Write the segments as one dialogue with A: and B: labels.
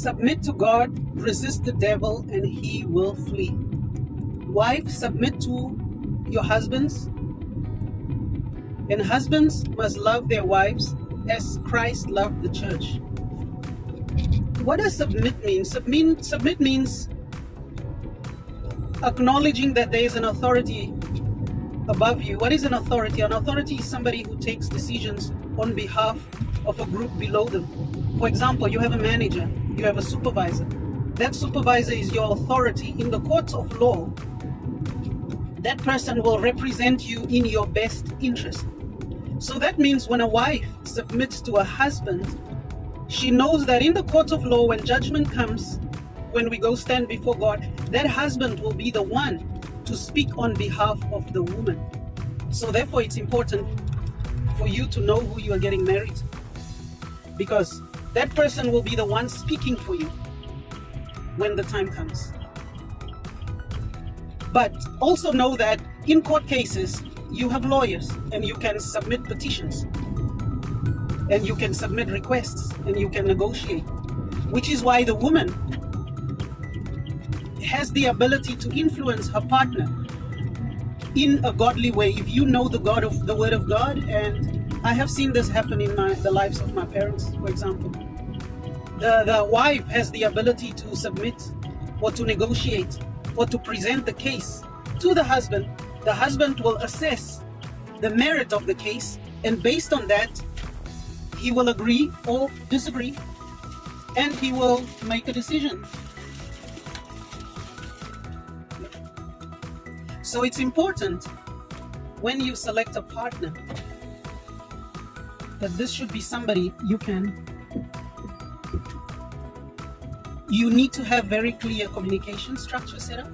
A: Submit to God, resist the devil, and he will flee. Wives, submit to your husbands, and husbands must love their wives as Christ loved the church. What does submit mean? Submit means acknowledging that there is an authority above you. What is an authority? An authority is somebody who takes decisions on behalf of a group below them. For example, you have a manager, you have a supervisor. That supervisor is your authority. In the courts of law, that person will represent you in your best interest. So that means when a wife submits to a husband, she knows that in the court of law, when judgment comes, when we go stand before God, that husband will be the one to speak on behalf of the woman. So therefore, it's important for you to know who you are getting married to, because that person will be the one speaking for you when the time comes. But also know that in court cases, you have lawyers and you can submit petitions and you can submit requests and you can negotiate, which is why the woman has the ability to influence her partner in a godly way. If you know the Word of God, and I have seen this happen in the lives of my parents, for example. The wife has the ability to submit or to negotiate or to present the case to the husband. The husband will assess the merit of the case, and based on that, he will agree or disagree, and he will make a decision. So it's important when you select a partner that this should be somebody you need to have very clear communication structure set up.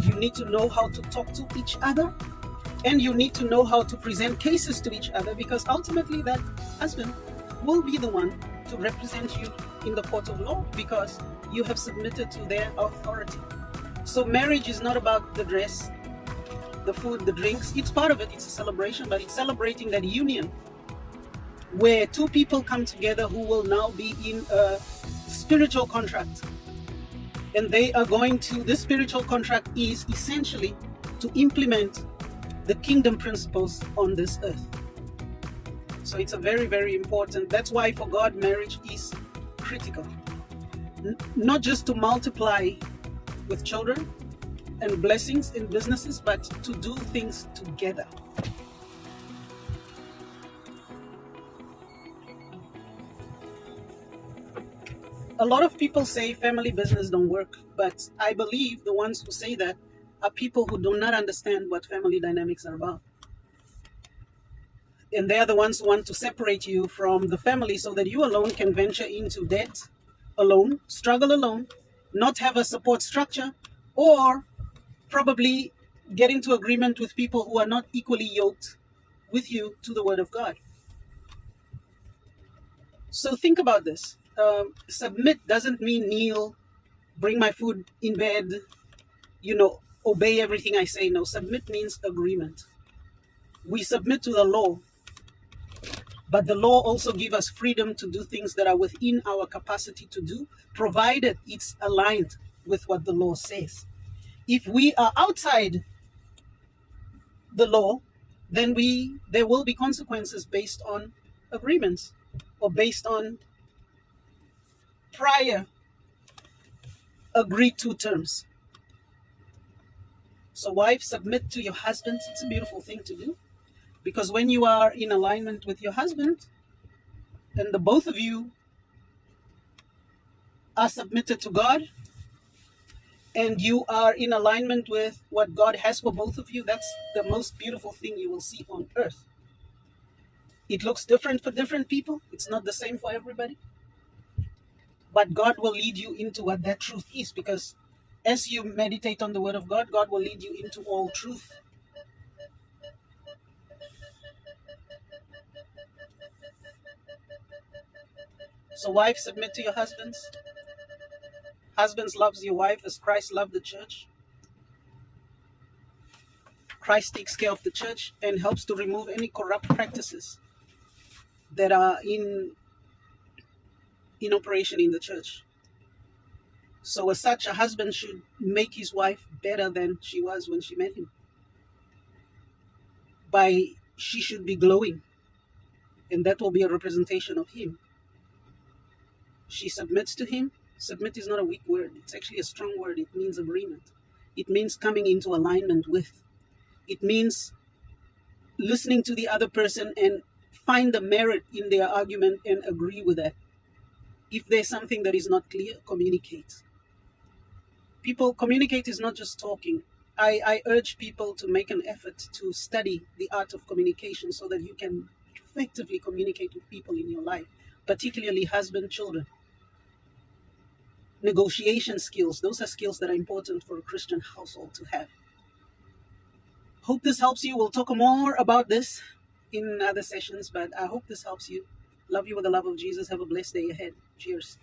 A: You need to know how to talk to each other, and you need to know how to present cases to each other, because ultimately that husband will be the one to represent you in the court of law because you have submitted to their authority. So marriage is not about the dress, the food, the drinks. It's part of it. It's a celebration, but it's celebrating that union where two people come together who will now be in a spiritual contract. And they are going to, this spiritual contract is essentially to implement the kingdom principles on this earth. So it's a very, very important. That's why for God, marriage is critical. Not just to multiply with children and blessings in businesses, but to do things together. A lot of people say family business don't work, but I believe the ones who say that are people who do not understand what family dynamics are about. And they're the ones who want to separate you from the family so that you alone can venture into debt alone, struggle alone, not have a support structure, or probably get into agreement with people who are not equally yoked with you to the Word of God. So think about this. Submit doesn't mean kneel, bring my food in bed, obey everything I say. No, submit means agreement. We submit to the law, but the law also gives us freedom to do things that are within our capacity to do, provided it's aligned with what the law says. If we are outside the law, then there will be consequences based on agreements or based on prior agreed to terms. So wives, submit to your husbands. It's a beautiful thing to do, because when you are in alignment with your husband and the both of you are submitted to God and you are in alignment with what God has for both of you, that's the most beautiful thing you will see on earth. It looks different for different people. It's not the same for everybody. But God will lead you into what that truth is, because as you meditate on the Word of God, God will lead you into all truth. So wives, submit to your husbands. Husbands, loves your wife as Christ loved the church. Christ takes care of the church and helps to remove any corrupt practices that are in operation in the church. So as such, a husband should make his wife better than she was when she met him. She should be glowing, and that will be a representation of him. She submits to him. Submit is not a weak word. It's actually a strong word. It means agreement. It means coming into alignment with. It means listening to the other person and find the merit in their argument and agree with that. If there's something that is not clear, communicate. People, communicate is not just talking. I urge people to make an effort to study the art of communication so that you can effectively communicate with people in your life, particularly husband, children. Negotiation skills, those are skills that are important for a Christian household to have. Hope this helps you. We'll talk more about this in other sessions, but I hope this helps you. Love you with the love of Jesus. Have a blessed day ahead. Cheers.